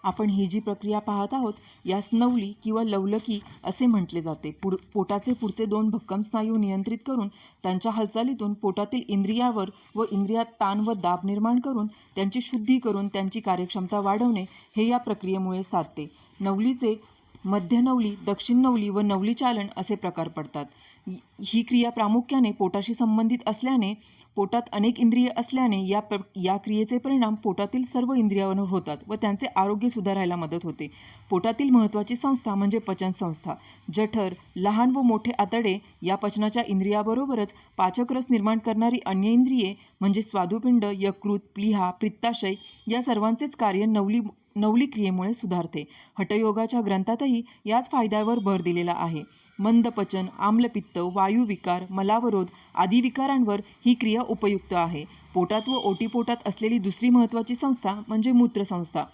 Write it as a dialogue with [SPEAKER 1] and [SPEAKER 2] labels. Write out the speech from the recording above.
[SPEAKER 1] आपण ही जी प्रक्रिया पाहत आहोत यास नवली किंवा लवलकी असे म्हटले जाते। पोटाचे पुढचे 2 भक्कम स्नायू नियंत्रित करून त्यांच्या हालचालीतून पोटातील इंद्रियावर व इंद्रियात ताण व दाब निर्माण करून त्यांची शुद्धी करून त्यांची कार्यक्षमता वाढवणे हे या प्रक्रियेमुळे साधते। नवलीचे मध्य नवली, दक्षिण नवली व नवली चालन असे प्रकार पडतात। ही क्रिया प्रामुख्याने पोटाशी संबंधित असल्याने पोटात अनेक इंद्रिय असल्याने या क्रियेचे परिणाम पोटातील सर्व इंद्रियांवर होतात व त्यांचे आरोग्य सुधारायला मदत होते। पोटातील महत्त्वाची संस्था म्हणजे पचन संस्था। जठर, लहान व मोठे आतडे या पचनाच्या इंद्रियाबरोबरच पाचक रस निर्माण करणारी अन्य इंद्रिये म्हणजे स्वादुपिंड, यकृत, प्लीहा, पित्ताशय या सर्वांचेच कार्य नवली क्रियेमुळे सुधारते। हठयोगाच्या ग्रंथातही याच फायद्यावर भर दिलेला आहे। मंद पचन, आम्लपित्त, वायुविकार, मलावरोध आदी विकारांवर ही क्रिया उपयुक्त आहे। पोटात व ओटीपोटात असलेली दुसरी महत्त्वाची संस्था म्हणजे मूत्रसंस्था।